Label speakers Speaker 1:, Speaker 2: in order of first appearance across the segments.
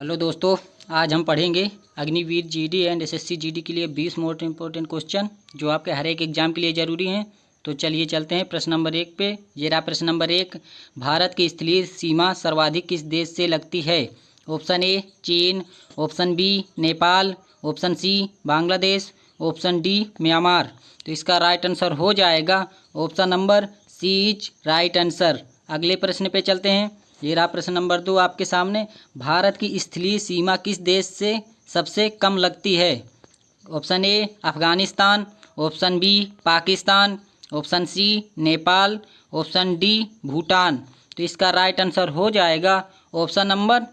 Speaker 1: Hello दोस्तों, आज हम पढ़ेंगे Agniveer GD and SSC GD के लिए 20 मोस्ट इंपॉर्टेंट क्वेश्चन जो आपके हर एक एग्जाम के लिए ज़रूरी हैं। तो चलिए चलते हैं प्रश्न नंबर 1 पे। ये रहा प्रश्न नंबर 1। भारत की स्थलीय सीमा सर्वाधिक किस देश से लगती है? ऑप्शन ए चीन, option B Nepal, option C Bangladesh, option D Myanmar. तो इसका राइट आंसर हो जाएगा option number C is right answer. अगले प्रश्न पे चलते हैं। ये रहा प्रश्न नंबर 2 आपके सामने। भारत की स्थलीय सीमा किस देश से सबसे कम लगती है? Option A Afghanistan, option B Pakistan, option C Nepal, option D Bhutan. तो इसका राइट आंसर हो जाएगा option number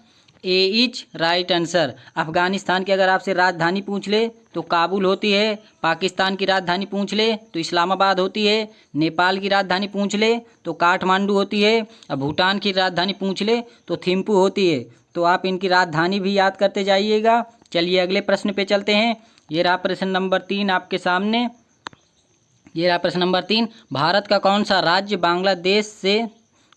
Speaker 1: A is right answer. Afghanistan की अगर आपसे राजधानी पूछ ले तो काबुल होती है, पाकिस्तान की राजधानी पूछ ले तो इस्लामाबाद होती है, नेपाल की राजधानी पूछ ले तो काठमांडू होती है, और भूटान की राजधानी पूछ ले तो थिम्पू होती है। तो आप इनकी राजधानी भी याद करते जाइएगा। चलिए अगले प्रश्न पे चलते हैं। ये रहा प्रश्न नंबर 3 आपके सामने। ये रहा प्रश्न नंबर 3। भारत का कौन सा राज्य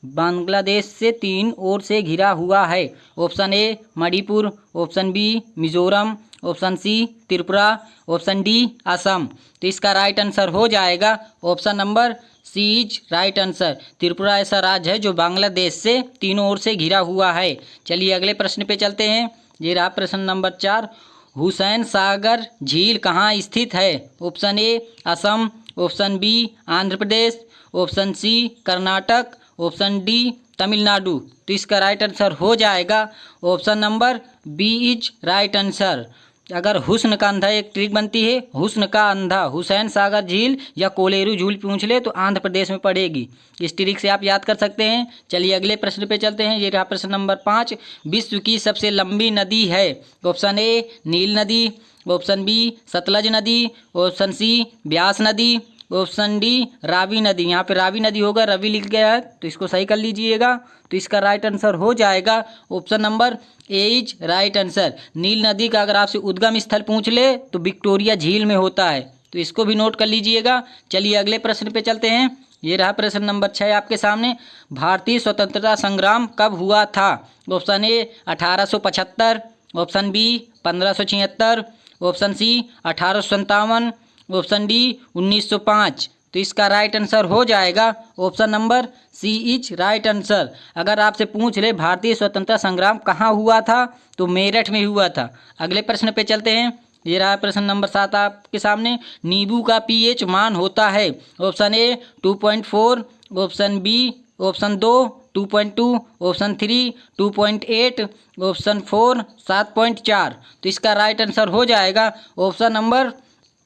Speaker 1: बांग्लादेश से 3 ओर से घिरा हुआ है? Option A Manipur, option B Mizoram, option C Tripura, option D Assam. तो इसका राइट आंसर हो जाएगा option number C is right answer. Tripura ऐसा राज्य है जो बांग्लादेश से 3 ओर से घिरा हुआ है। चलिए अगले प्रश्न पे चलते हैं। ये रहा प्रश्न नंबर 4। हुसैन सागर झील कहाँ स्थित है? Option A Assam, option B Andhra Pradesh, option C Karnataka, option D Tamil Nadu. तो इसका राइट आंसर हो जाएगा option number B is right answer. अगर हुस्न का अंधा एक ट्रिक बनती है, हुस्न का अंधा हुसैन सागर झील या कोलेरू झील पूछ ले तो आंध्र प्रदेश में पड़ेगी। इस ट्रिक से आप याद कर सकते हैं। चलिए अगले प्रश्न पे चलते हैं। ये रहा प्रश्न नंबर 5। विश्व की सबसे लंबी नदी है? ऑप्शन ए नील नदी, ऑप्शन बी सतलज नदी, ऑप्शन सी ब्यास नदी, ऑप्शन डी रावी नदी। यहाँ पे रावी नदी होगा, रवि लिख गया है तो इसको सही कर लीजिएगा। तो इसका राइट आंसर हो जाएगा option number A is right answer. Nile नदी का अगर आपसे उद्गम स्थल पूछ ले तो विक्टोरिया झील में होता है, तो इसको भी नोट कर लीजिएगा। चलिए अगले प्रश्न पे चलते हैं। ये रहा प्रश्न नंबर 6 आपके सामने। भारतीय स्वतंत्रता संग्राम कब हुआ था? Option A 1875, option B 1576, option C 1857, option D 1905। तो इसका राइट आंसर हो जाएगा option number C is right answer. अगर आपसे पूछ ले भारतीय स्वतंत्रता संग्राम कहाँ हुआ था तो मेरठ में हुआ था। अगले प्रश्न पे चलते हैं। ये रहा प्रश्न नंबर 7 आपके सामने। नींबू का पीएच मान होता है? Option A 2.4, option B option 2 2.2, option 3 2.8, option 4 7.4। तो इसका राइट आंसर हो जाएगा ऑप्शन नंबर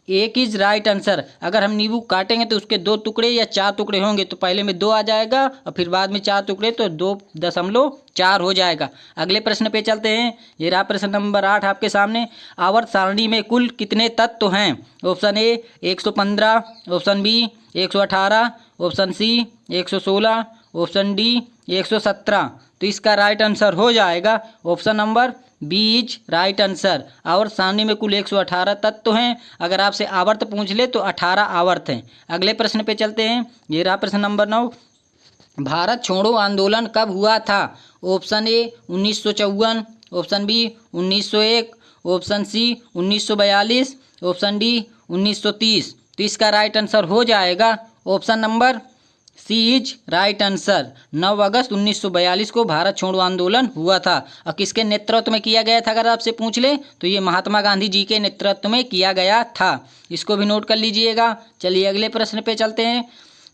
Speaker 1: एक इज राइट आंसर। अगर हम नींबू काटेंगे तो उसके 2 टुकड़े या 4 टुकड़े होंगे तो पहले में 2 आ जाएगा और फिर बाद में 4 टुकड़े तो 2.4 हो जाएगा। अगले प्रश्न पे चलते हैं। ये रहा प्रश्न नंबर 8 आपके सामने। आवर्त सारणी में कुल कितने तत्व हैं? Option A 115, option B 118, option C 116, option D 117। तो इसका राइट आंसर हो जाएगा option number B is right answer. आवर्त सारणी में कुल 118 तत्व हैं। अगर आपसे आवर्त पूछ ले तो 18 आवर्त हैं। अगले प्रश्न पे चलते हैं। ये रहा प्रश्न नंबर 9। भारत छोड़ो आंदोलन कब हुआ था? Option A 1954, option B 1901, option C 1942, option D 1930। तो इसका राइट आंसर हो जाएगा option number C is right answer. 9 अगस्त 1942 को भारत छोड़ो आंदोलन हुआ था। और किसके नेतृत्व में किया गया था अगर आपसे पूछ ले तो ये महात्मा गांधी जी के नेतृत्व में किया गया था। इसको भी नोट कर लीजिएगा। चलिए अगले प्रश्न पे चलते हैं।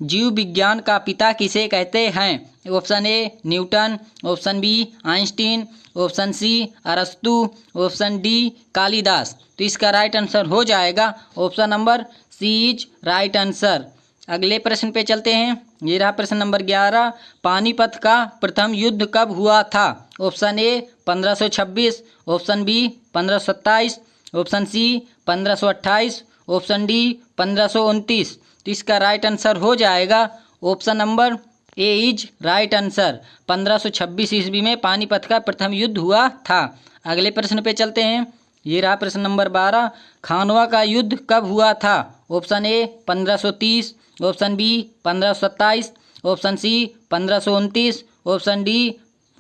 Speaker 1: जीव विज्ञान का पिता किसे कहते हैं? Option A Newton, option B Einstein, option C अरस्तु, ऑप्शन डी कालिदास। तो इसका राइट आंसर हो जाएगा option number C is right answer. अगले प्रश्न पे चलते हैं। ये रहा प्रश्न नंबर 11। पानीपत का प्रथम युद्ध कब हुआ था? Option A 1526, option B 1527, option C 1528, option D 1529। तो इसका राइट आंसर हो जाएगा option number A is right answer. 1526 ईस्वी में पानीपत का प्रथम युद्ध हुआ था। अगले प्रश्न पे चलते हैं। ये रहा प्रश्न नंबर 12। खानवा का युद्ध कब हुआ था? Option A 1530, option B 1527, option C 1529, option D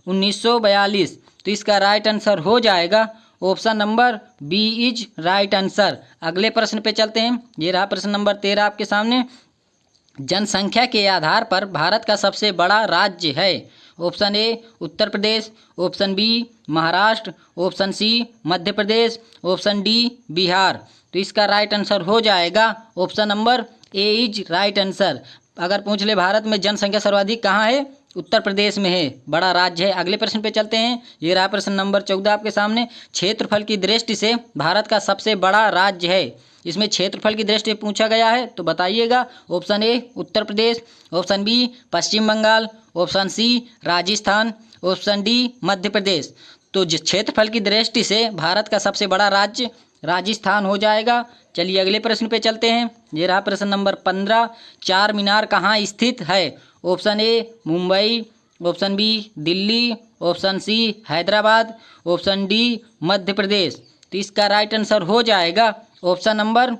Speaker 1: 1942। तो इसका राइट आंसर हो जाएगा option number B is right answer. अगले प्रश्न पे चलते हैं। ये रहा प्रश्न नंबर 13 आपके सामने। जनसंख्या के आधार पर भारत का सबसे बड़ा राज्य है। Option A Uttar Pradesh, option B Maharashtra, option C Madhya Pradesh, option D Bihar. तो इसका राइट आंसर हो जाएगा option number A is right answer. अगर पूछ ले भारत में जनसंख्या सर्वाधिक कहाँ है, उत्तर प्रदेश में है, बड़ा राज्य है। अगले प्रश्न पे चलते हैं। ये रहा प्रश्न नंबर 14 आपके सामने। क्षेत्रफल की दृष्टि से भारत का सबसे बड़ा राज्य है। इसमें क्षेत्रफल की दृष्टि से पूछा गया है, तो बताइएगा। Option A Uttar Pradesh, option B Paschim Bengal, option C Rajasthan, option D Madhya Pradesh. तो क्षेत्रफल की दृष्टि से भारत का सबसे बड़ा राज्य राजस्थान हो जाएगा। चलिए अगले प्रश्न पे चलते हैं। ये रहा प्रश्न नंबर 15। चार मीनार कहाँ स्थित है। Option A Mumbai, option B Delhi, option C Hyderabad, option D Madhya Pradesh. तो इसका राइट आंसर हो जाएगा option number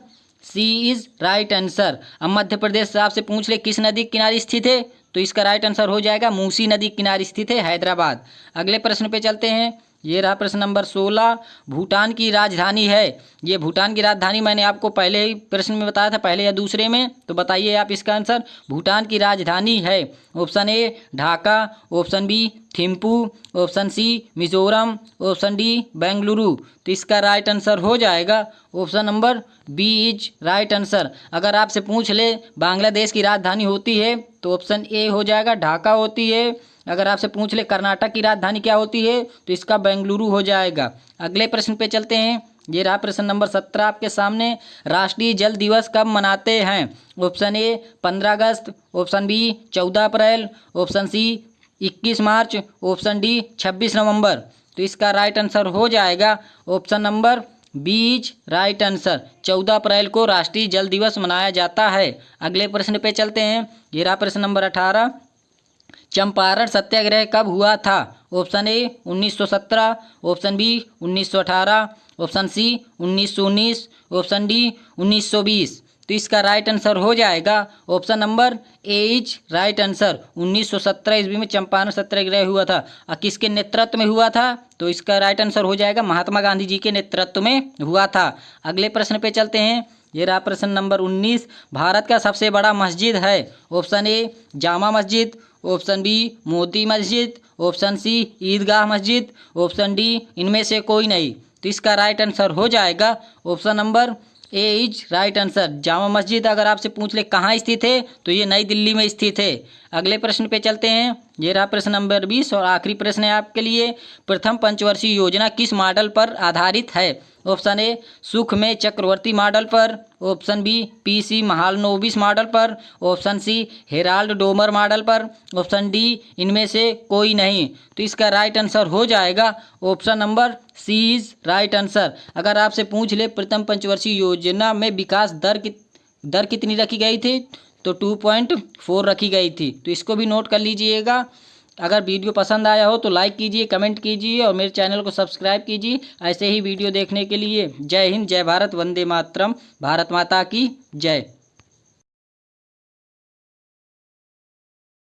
Speaker 1: C is right answer. अब मध्य प्रदेश से आपसे पूछ ले किस नदी के किनारे स्थित है, तो इसका राइट आंसर हो जाएगा मूसी नदी के किनारे स्थित है हैदराबाद। अगले प्रश्न पे चलते हैं। ये रहा प्रश्न नंबर 16। भूटान की राजधानी है। ये भूटान की राजधानी मैंने आपको पहले ही प्रश्न में बताया था, पहले या दूसरे में, तो बताइए आप इसका आंसर। भूटान की राजधानी है option A Dhaka, option B Thimphu, option C Mizoram, option D Bengaluru. तो इसका राइट आंसर हो जाएगा option number B is right answer. अगर आपसे पूछ ले बांग्लादेश की राजधानी होती है, तो ऑप्शन ए हो जाएगा ढाका होती है। अगर आपसे पूछ ले कर्नाटक की राजधानी क्या होती है, तो इसका बेंगलुरु हो जाएगा। अगले प्रश्न पे चलते हैं। ये रहा प्रश्न नंबर 17 आपके सामने। राष्ट्रीय जल दिवस कब मनाते हैं। ऑप्शन ए 15 अगस्त, ऑप्शन बी 14 अप्रैल, ऑप्शन सी 21 मार्च, ऑप्शन डी 26 नवंबर। तो इसका राइट आंसर हो जाएगा option number B is right answer. 14 अप्रैल को राष्ट्रीय जल दिवस मनाया जाता है। अगले प्रश्न पे चलते हैं। ये रहा प्रश्न नंबर 18। चंपारण सत्याग्रह कब हुआ था। Option A 1917, option B 1918, option C 1919, option D 1920। तो इसका राइट आंसर हो जाएगा option number A is right answer. 1917 ईस्वी में चंपारण सत्याग्रह हुआ था। और किसके नेतृत्व में हुआ था, तो इसका राइट आंसर हो जाएगा महात्मा गांधी जी के नेतृत्व में हुआ था। अगले प्रश्न पे चलते हैं। ये रहा प्रश्न नंबर 19। भारत का सबसे बड़ा मस्जिद है। ऑप्शन ए Jama Masjid, option B Moti Masjid, option C ईदगाह मस्जिद, ऑप्शन डी इनमें से कोई नहीं। तो इसका राइट आंसर हो जाएगा option number A is right answer. Jama Masjid अगर आपसे पूछ ले कहाँ स्थित है, तो ये नई दिल्ली में स्थित है। अगले प्रश्न पे चलते हैं। ये रहा प्रश्न नंबर 20 और आखिरी प्रश्न है आपके लिए। प्रथम पंचवर्षीय योजना किस मॉडल पर आधारित है। Option A Sukhamoy Chakravarty model पर, option B PC Mahalanobis model पर, option C Harrod Domar model पर, ऑप्शन डी इनमें से कोई नहीं। तो इसका राइट आंसर हो जाएगा option number C is right answer. अगर आपसे पूछ ले प्रथम पंचवर्षीय योजना में विकास दर कितनी रखी गई थी, तो 2.4 रखी गई थी। तो इसको भी नोट कर लीजिएगा। अगर वीडियो पसंद आया हो तो लाइक कीजिए, कमेंट कीजिए और मेरे चैनल को सब्सक्राइब कीजिए ऐसे ही वीडियो देखने के लिए। जय हिंद, जय भारत, वंदे मातरम, भारत माता की जय।